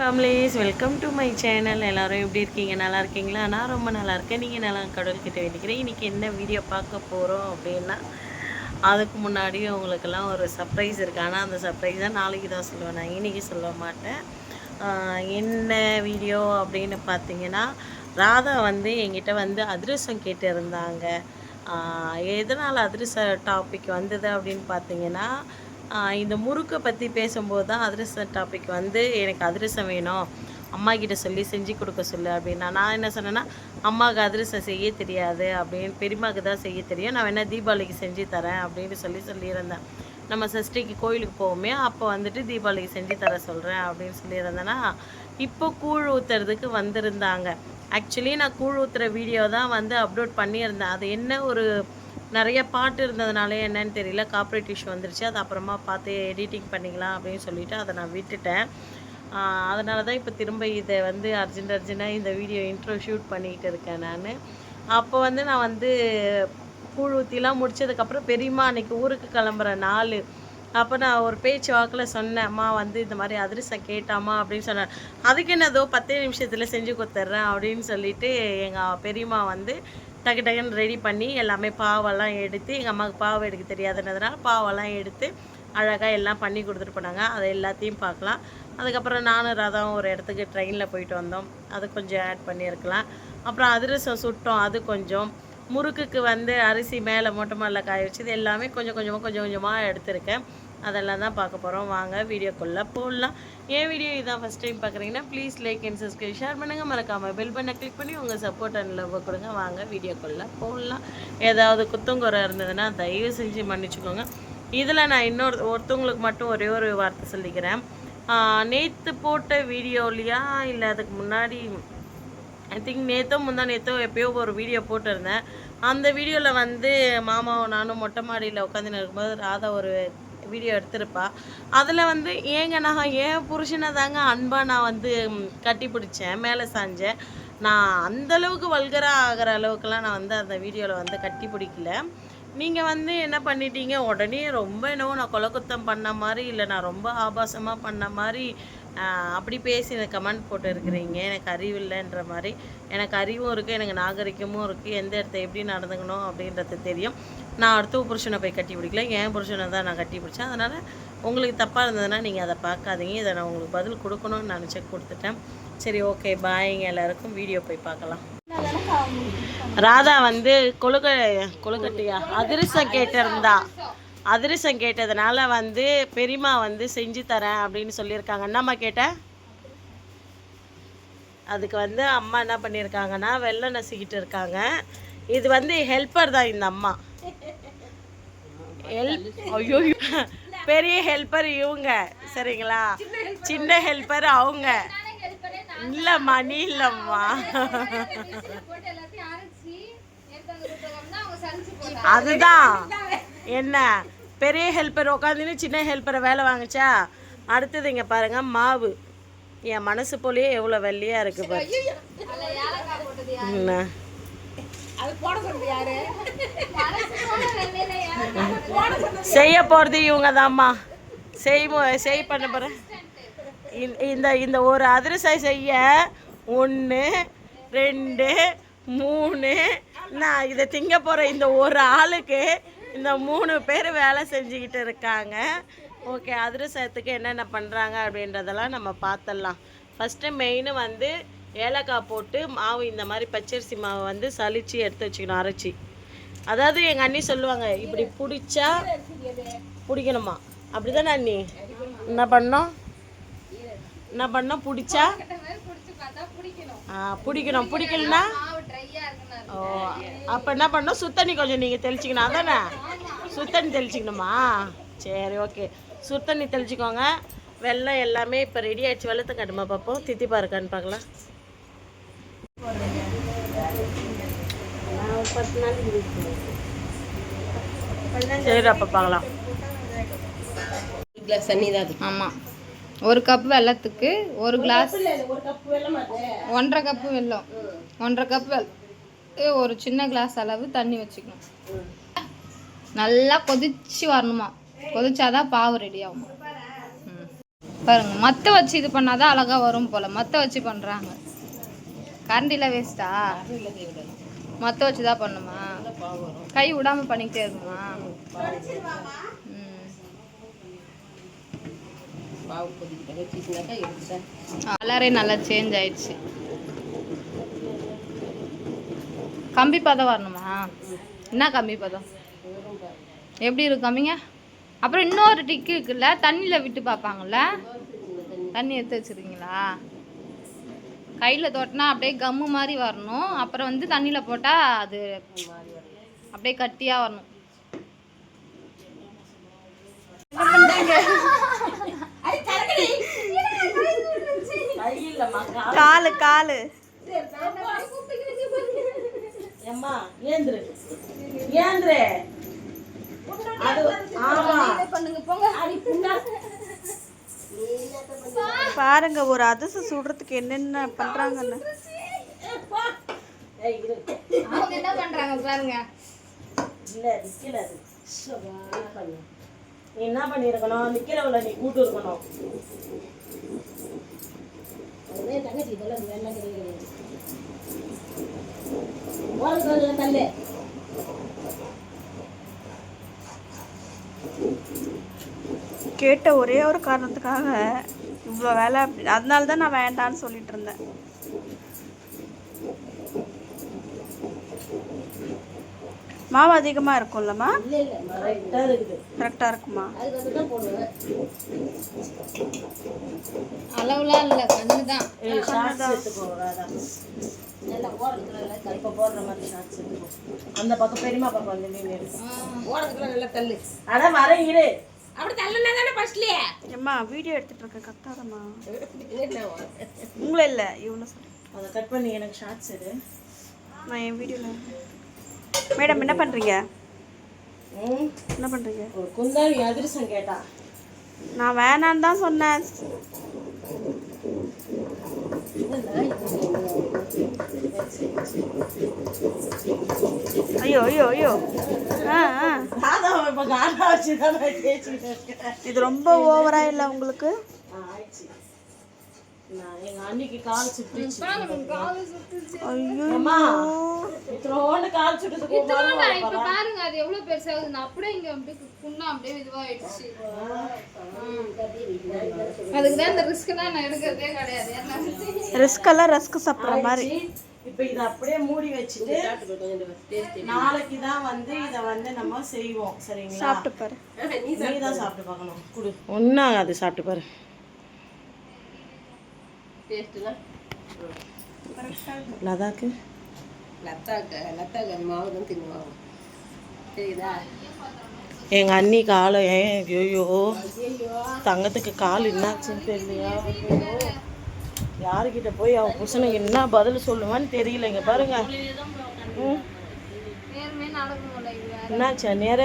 Families, welcome to my channel. எல்லோரும் எப்படி இருக்கீங்க? நல்லா இருக்கீங்களா? நான் ரொம்ப நல்லா இருக்கேன். நீங்கள் நல்லா கடவுள்கிட்ட வேண்டிக்கிறேன். இன்றைக்கி என்ன வீடியோ பார்க்க போகிறோம் அப்படின்னா, அதுக்கு முன்னாடி உங்களுக்கெல்லாம் ஒரு சர்ப்ரைஸ் இருக்குது. ஆனால் அந்த சர்ப்ரைஸ் தான் நாளைக்கு தான் சொல்லுவேன், நான் இன்றைக்கி சொல்ல மாட்டேன். என்ன வீடியோ அப்படின்னு பார்த்தீங்கன்னா, ராதா வந்து என்கிட்ட வந்து அதிரசம் கேட்டு இருந்தாங்க. எதனால் அதிரச டாபிக் வந்தது அப்படின்னு பார்த்தீங்கன்னா, இந்த முறுக்கை பற்றி பேசும்போது தான் அதிரசம் டாபிக் வந்து, எனக்கு அதிரசம் வேணும், அம்மா கிட்ட சொல்லி செஞ்சு கொடுக்க சொல்லு அப்படின்னா. நான் என்ன சொன்னேன்னா, அம்மாவுக்கு அதிரசம் செய்ய தெரியாது அப்படின்னு, பெரியம்மாவுக்கு தான் செய்ய தெரியும், நான் வேணால் தீபாவளிக்கு செஞ்சு தரேன் அப்படின்னு சொல்லியிருந்தேன். நம்ம சஷ்டிக்கு கோயிலுக்கு போவோமே, அப்போ வந்துட்டு தீபாவளிக்கு செஞ்சு தர சொல்கிறேன் அப்படின்னு சொல்லியிருந்தேன்னா, இப்போ கூழ் ஊற்றுறதுக்கு வந்திருந்தாங்க. ஆக்சுவலி நான் கூழ் ஊற்றுற வீடியோ தான் வந்து அப்லோட் பண்ணியிருந்தேன். அது என்ன ஒரு நிறைய பாட்டு இருந்ததுனால என்னன்னு தெரியல, காப்பரேட் இஷ்யூ வந்துருச்சு. அது அப்புறமா பார்த்து எடிட்டிங் பண்ணிக்கலாம் அப்படின்னு சொல்லிவிட்டு அதை நான் விட்டுட்டேன். அதனால தான் இப்போ திரும்ப இதை வந்து அர்ஜென்ட்டாக இந்த வீடியோ இன்ட்ரோ ஷூட் பண்ணிக்கிட்டு இருக்கேன் நான். அப்போ வந்து நான் வந்து கூழ் ஊற்றிலாம் முடித்ததுக்கப்புறம் பெரியம்மா அன்றைக்கி ஊருக்கு கிளம்புற நாள். அப்போ நான் ஒரு பேச்சு வாக்கில் சொன்னேன், அம்மா வந்து இந்த மாதிரி அதிரசம் கேட்டாமா அப்படின்னு சொன்னேன். அதுக்கு என்னதோ 10 நிமிஷத்தில் செஞ்சு கொடுத்துட்றேன் அப்படின்னு சொல்லிவிட்டு எங்கள் பெரியம்மா வந்து டக்கு டக்குன்னு ரெடி பண்ணி எல்லாமே பாவெல்லாம் எடுத்து, எங்கள் அம்மாவுக்கு பாவை எடுக்க தெரியாதுன்றதுனால பாவெல்லாம் எடுத்து அழகாக எல்லாம் பண்ணி கொடுத்துட்டு போனாங்க. அதை எல்லாத்தையும் பார்க்கலாம். அதுக்கப்புறம் நானும் ராதாவும் ஒரு இடத்துக்கு ட்ரெயினில் போயிட்டு வந்தோம், அது கொஞ்சம் ஆட் பண்ணியிருக்கலாம். அப்புறம் அதிரசம் சுட்டோம், அது கொஞ்சம். முறுக்குக்கு வந்து அரிசி மேலே மொட்டை மாடில் காய வச்சு, இது எல்லாமே கொஞ்சம் கொஞ்சமாக எடுத்திருக்கேன். அதெல்லாம் தான் பார்க்க போகிறோம். வாங்க வீடியோக்குள்ளே போடலாம். என் வீடியோ இதான் ஃபஸ்ட் டைம் பார்க்குறீங்கன்னா please like and subscribe, share பண்ணுங்கள். மறக்காமல் பெல் பண்ண கிளிக் பண்ணி உங்கள் சப்போர்ட் அண்ட் லவ் கொடுங்க. வாங்க வீடியோக்குள்ளே போடலாம். ஏதாவது குத்தங்குறை இருந்ததுன்னா தயவு செஞ்சு மன்னிச்சுக்கோங்க. இதில் நான் ஒருத்தவங்களுக்கு மட்டும் ஒரே ஒரு வார்த்தை சொல்லிக்கிறேன். நேற்று போட்ட வீடியோலையா இல்லை அதுக்கு முன்னாடி, ஐ திங்க் நேற்றோ எப்போயோ ஒரு வீடியோ போட்டிருந்தேன். அந்த வீடியோவில் வந்து மாமாவும் நானும் மொட்டை மாடியில் உட்காந்துன்னு இருக்கும்போது ராதா ஒரு வீடியோ எடுத்திருப்பா. அதில் வந்து நான் என் புருஷனை தாங்க அன்பாக நான் வந்து கட்டி பிடிச்சேன், மேலே சாஞ்சேன். நான் அந்தளவுக்கு வல்கராக ஆகிற அளவுக்குலாம் நான் வந்து அந்த வீடியோவில் வந்து கட்டி பிடிக்கல. நீங்கள் வந்து என்ன பண்ணிட்டீங்க, உடனே ரொம்ப என்னவோ நான் கொலக்குத்தம் பண்ண மாதிரி, இல்லை நான் ரொம்ப ஆபாசமாக பண்ண மாதிரி அப்படி பேசி எனக்கு கமெண்ட் போட்டு இருக்கிறீங்க. எனக்கு அறிவு இல்லைன்ற மாதிரி. எனக்கு அறிவும் இருக்குது, எனக்கு நாகரிகமும் இருக்குது, எந்த இடத்த எப்படி நடந்துக்கணும் அப்படின்றது தெரியும். நான் அடுத்த புருஷனை போய் கட்டி பிடிக்கல, என் புருஷனை தான் நான் கட்டி பிடிச்சேன். அதனால் உங்களுக்கு தப்பாக இருந்ததுன்னா நீங்கள் அதை பார்க்காதீங்க. இதை நான் உங்களுக்கு பதில் கொடுக்கணும்னு நினச்சி கொடுத்துட்டேன். சரி, ஓகே, பாய்ங்க. எல்லாருக்கும் வீடியோ போய் பார்க்கலாம். ராதா வந்து கொழுக்கட்டையா அதிரசம் கேட்டிருந்தா. அதிரசம் கேட்டதுனால வந்து பெரியம்மா வந்து செஞ்சு தரேன் அப்படின்னு சொல்லியிருக்காங்க. என்னம்மா கேட்டேன்? அதுக்கு வந்து அம்மா என்ன பண்ணியிருக்காங்கன்னா வெள்ளம் நசுக்கிட்டு இருக்காங்க. இது வந்து ஹெல்ப்பர் தான் இந்த அம்மா. ஐயோ, பெரிய ஹெல்ப்பர் இவங்க, சரிங்களா? சின்ன ஹெல்ப்பர் அவங்க. இல்லைம்மா, நீ இல்லைம்மா. அதுதான் என்ன, பெரிய ஹெல்ப்பர் உட்காந்துன்னு சின்ன ஹெல்ப்பரை வேலை வாங்கிச்சா. அடுத்தது இங்கே பாருங்கள், மாவு என் மனசு போலேயே எவ்வளோ வெள்ளையாக இருக்குது பாரு. என்ன செய்ய போகிறது இவங்க தான்மா. செய் பண்ண போகிறேன். இந்த ஒரு அதிரசம் செய்ய 1 2 3, நான் இதை திங்க போகிற இந்த ஒரு ஆளுக்கு இந்த 3 பேர் வேலை செஞ்சுக்கிட்டு இருக்காங்க. ஓகே, அதிரசத்துக்கு என்னென்ன பண்ணுறாங்க அப்படின்றதெல்லாம் நம்ம பார்த்துடலாம். ஃபஸ்ட்டு மெயின் வந்து ஏலக்காய் போட்டு மாவு, இந்த மாதிரி பச்சரிசி மாவு வந்து சலிச்சு எடுத்து வச்சுக்கணும், அரைச்சி. அதாவது எங்கள் அண்ணி சொல்லுவாங்க, இப்படி பிடிக்கணுமா, அப்படி தானே அண்ணி? என்ன பண்ணோம் பிடிச்சா பிடிக்கணும், பிடிக்கலனா ஓ, அப்போ என்ன பண்ணோம், சுத்தண்ணி கொஞ்சம் நீங்கள் தெளிச்சிக்கணும். அதானே, சுத்தண்ணி தெளிச்சிக்கணுமா? சரி, ஓகே, சுத்தண்ணி தெளிச்சிக்கோங்க. வெள்ளம் எல்லாமே இப்போ ரெடி ஆகிடுச்சு. வெள்ளத்தை கட்டுமா பார்ப்போம், தித்திப்பா இருக்கான்னு பார்க்கலாம். சரி, அப்போ பார்க்கலாம். ஆமாம், 1 கப் வெல்லத்துக்கு 1 கிளாஸ், 1.5 கப்பு வெல்லம், 1.5 கப் ஒரு சின்ன கிளாஸ் அளவு தண்ணி வச்சுக்கணும். நல்லா கொதிச்சு வரணுமா, கொதிச்சாதான் பாவு ரெடி ஆகும். பாருங்க மத்த வச்சு இது பண்ணாதான் அழகா வரும் போல. மத்த வச்சு பண்றாங்க. கரண்டில வேஸ்டா? மத்த வச்சு தான் பண்ணுமா? கை விடாம பண்ணிக்கிட்டே இருக்குமா? கலரே நல்லா சேஞ்ச் ஆயிடுச்சு. கம்பி பதம் வரணுமா? என்ன கம்பி பதம்? எப்படி இருக்கு கம்மிங்க? அப்புறம் இன்னொரு டிக்கு இருக்குல்ல, தண்ணியில் விட்டு பார்ப்பாங்கல்ல, தண்ணி எடுத்து வச்சுருக்கீங்களா? கையில் தொட்டினா அப்படியே கம்மு மாதிரி வரணும். அப்புறம் வந்து தண்ணியில் போட்டால் அது அப்படியே கட்டியாக வரணும். காலு காலு ஏந்திரு ஏந்திரு பாருங்க ஒரு அதிர்ஷ்டம் சுடுறதுக்கு என்னென்ன பண்றாங்கன்னு. அவங்க என்ன பண்றாங்க பாருங்க. நீ என்ன பண்ணிருக்கணும்? நிக்கிறவள நீ கூட்டு இருக்கணும். தங்கச்சி தள்ளு. கேட்ட ஒரே ஒரு காரணத்துக்காக இவ்வளோ வேலை, அதனால தான் நான் வேண்டான்னு சொல்லிட்டு இருந்தேன். மாவு அதிகமாக இருக்கும்லம்மா? கரெக்டாக இருக்குமா? அளவுலாம் இல்லை, கண்ணு தான். அந்த பக்கம் பெரியமா பக்கம் வந்து ஓரத்துக்குள்ள நல்லா தள்ளு. அதான் வர இரு. அப்படி தள்ளுனா தானே ஃபர்ஸ்ட்லயே. அம்மா வீடியோ எடுத்துட்டு இருக்கேன், கத்தாதம்மா. உங்கள இல்ல இவன சொல்றேன். அத கட் பண்ணி எனக்கு ஷார்ட்ஸ் எடு. நான் என் வீடியோல. மேடம் என்ன பண்றீங்க? என்ன பண்றீங்க? ஒரு குந்தாவி அதிரசம் கேட்டா. நான் வேணான்னு தான் சொன்னேன். ஐயோ ஐயோ ஐயோ. இது ரொம்ப ஓவரா இல்ல உங்களுக்கு? எங்க அன்னைக்கு கால் சுட்டுச்சு. ஐயோ இத்ரோண்டு கால் சுட்டுது. இப்ப பாருங்க அது எவ்வளவு பெருசாகுது. நான் அப்படியே இங்க அப்படியே புண்ணா அப்படியே இதுவாயிடுச்சு. அதுக்கு தான் இந்த ரிஸ்க் தான் நான் எடுக்கிறதே கிடையாது. ரிஸ்க் எல்லாம் ரஸ்க் சாப்பிடுற மாதிரி. இப்போ இத அப்படியே மூடி வச்சிட்டு நாளைக்கு தான் வந்து இத வந்து நம்ம செய்வோம். சரிங்களா? சாப்பிட்டு பாரு. நீ தான் சாப்பிட்டு பார்க்கணும். குடு. ஒண்ணா அது சாப்பிட்டு பாரு. டேஸ்ட்ல லதாக்கு மாவு தான் தின்னுவாங்க. சரிதா? எங்க அண்ணி காலை ஐயோ தங்கத்துக்கு கால் என்னாச்சுன்னு தெரியலையா? யாருக்கிட்ட போய் அவன் புருஷனுக்கு என்ன பதில் சொல்லுவான்னு தெரியல. இங்க பாருங்க. என்னாச்சா நேர?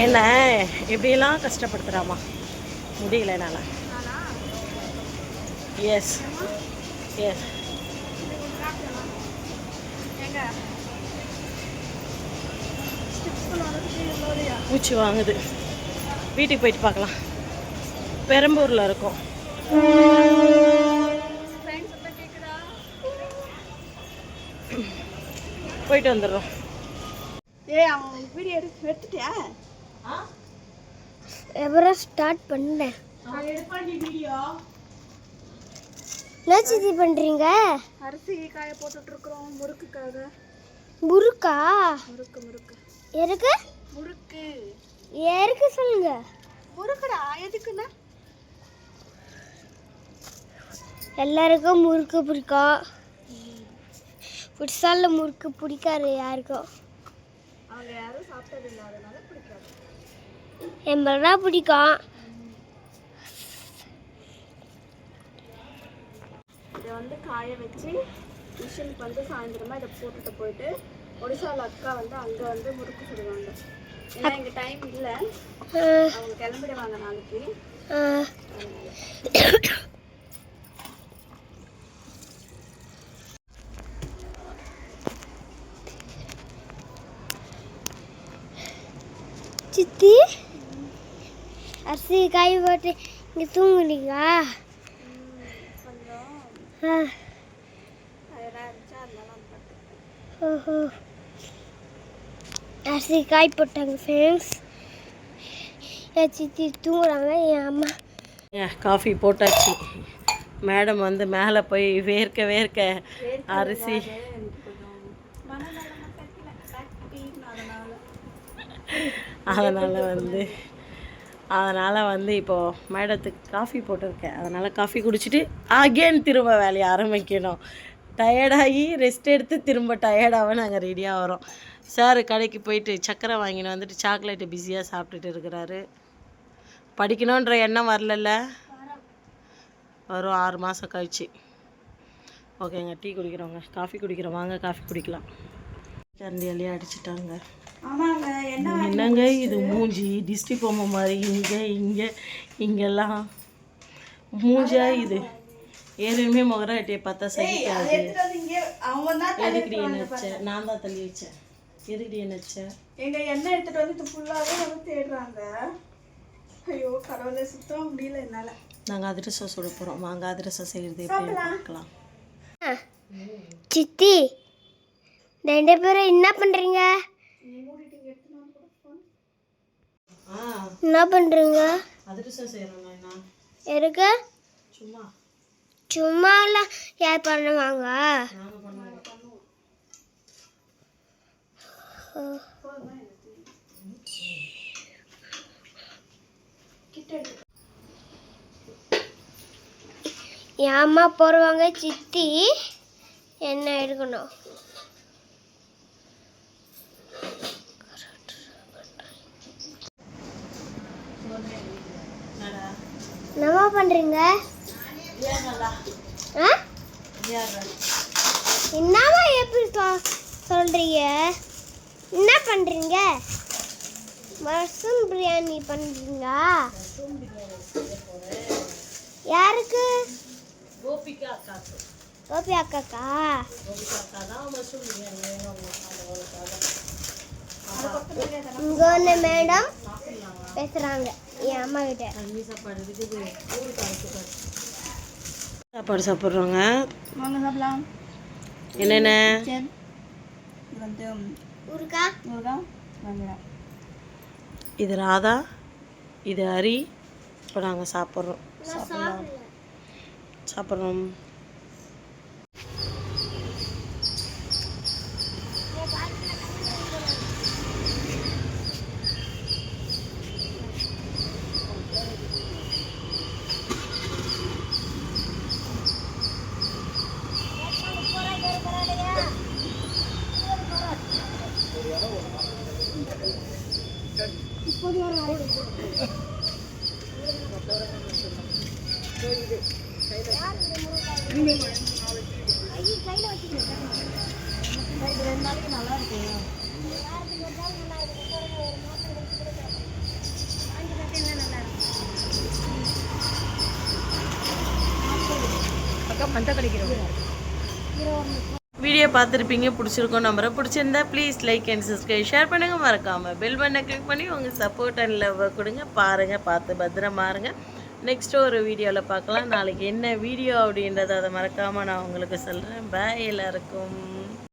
என்ன எப்படியெல்லாம் கஷ்டப்படுத்துகிறாமா? முடியல என்னால். எஸ் எஸ் மூச்சு வாங்குது. வீட்டுக்கு போயிட்டு பார்க்கலாம். பெரம்பூரில் இருக்கோம். போயிட்டு வந்துடுறோம். அவன் வீடியோ எடுத்துட்டியா? எவரோ ஸ்டார்ட் பண்ணேன். என்ன பண்றீங்க? அரிசி காய போட்டுட்டு இருக்கோம் முறுக்குக்காக. முறுக்கா? முறுக்கு முறுக்கு. எதுக்கு? முறுக்கு. எதுக்கு சொல்லுங்க. முறுக்குடா. எதுக்குன்னா எல்லாருக்கும் முறுக்கு பிடிக்கும். புதுசால முறுக்கு பிடிக்காது யாருக்கும். அவங்க யாரும் சாப்பிட்டது இல்லை, அதனால பிடிக்காது. எம்பளா பிடிக்கும். இதை வந்து காய வச்சு மிஷினுக்கு வந்து சாயந்தரமாக இதை போட்டுட்டு போயிட்டு ஒடிசாவில் அக்கா வந்து அங்கே வந்து முறுக்கு சுடுவாங்க. ஏன்னா எங்கள் டைம் இல்லை, அவங்க கிளம்பிடுவாங்க நாளைக்கு. சித்தி அரிசி காய் போட்டு இங்கே தூங்குனீங்களா? ஓஹோ, அரிசி காய் போட்டாங்க ஃப்ரெண்ட்ஸ். என் சித்தி தூங்குறாங்க, என் அம்மா. காஃபி போட்டாச்சு. மேடம் வந்து மேலே போய் வேர்க்க வேர்க்க அரிசி அதனால் வந்து இப்போது மேடத்துக்கு காஃபி போட்டிருக்கேன். அதனால் காஃபி குடிச்சிட்டு அகெயின் திரும்ப வேலையை ஆரம்பிக்கணும். டயர்டாகி ரெஸ்ட் எடுத்து திரும்ப டயர்டாக நாங்கள் ரெடியாக வரோம். சார் கடைக்கு போயிட்டு சக்கரை வாங்கின்னு வந்துட்டு சாக்லேட்டு பிஸியாக சாப்பிட்டுட்டு இருக்கிறாரு. படிக்கணுன்ற எண்ணம் வரல, வரும் 6 மாதம் கழிச்சு. ஓகேங்க, டீ குடிக்கிறோங்க, காஃபி குடிக்கிறோம். வாங்க காஃபி குடிக்கலாம். கரண்டி எல்லாம் அடிச்சிட்டாங்க. என்னங்க இது மூஞ்சி டிஸ்டி பொம்மை மாதிரி இங்கெல்லாம் மூஞ்சா இது. ஏற்கனவே முகராட்டியை பார்த்தா சகிக்காது. எதுக்கடி என்ன வச்சேன்? நான் தான் தள்ளி வச்சேன். எதுக்கடி என்ன வச்சேன்? எங்கள் எண்ணெய் எடுத்துகிட்டு வந்து இது ஃபுல்லாகவே வந்து தேடுறாங்க. ஐயோ கடவுளை சுத்தம் முடியல என்னால். நாங்கள் அதிரசம் சுட போகிறோம். வாங்க அதிரசம் செய்கிறது எப்படி பார்க்கலாம். சித்தி 2 பேரும் என்ன பண்ணுறீங்க? என்ன பண்ணுறீங்க? அதிரசம் செய்கிறோங்க. என்ன எதுக்கு? சும்மா சும்மாலாம் யார் பண்ணுவாங்க? நாங்கள் பண்ணுவோம். என் அம்மா போடுவாங்க, சித்தி என்ன எடுக்கணும். என்னம்மா பண்றீங்க? என்னம்மா எப்படி சொல்றீங்க? என்ன பண்றீங்க? மஷ்ரூம் பிரியாணி பண்றீங்களா? யாருக்கு? கோபிகா அக்காக்கு. கோபி அக்காக்கா? கோபிகா அக்கா தான் மஷ்ரூம் பிரியாணி வேணும். இங்கே ஒன்று மேடம் பேசுகிறாங்க என் அம்மா கிட்ட. தண்ணி சாப்பாடு இருக்குது. சாப்பாடு சாப்பிட்றோங்க. வாங்க சாப்பிடலாம். என்னென்ன? இது வந்து ஊருக்கா வெங்காயம். இது ராதா, இது ஹரி. இப்போ நாங்கள் சாப்பிட்றோம். சாப்பிட்றோம். வீடியோ பார்த்துருப்பீங்க, பிடிச்சிருக்கோம் நம்புறேன். பிடிச்சிருந்தா please like and subscribe, share பண்ணுங்கள். மறக்காமல் பெல் பட்டனை கிளிக் பண்ணி உங்கள் சப்போர்ட் அண்ட் லவ் கொடுங்க. பாருங்கள், பார்த்து பத்திரமா இருங்க. நெக்ஸ்ட்டு ஒரு வீடியோவில் பார்க்கலாம். நாளைக்கு என்ன வீடியோ அப்படின்றத அதை மறக்காமல் நான் உங்களுக்கு சொல்கிறேன். பாய் எல்லாருக்கும்.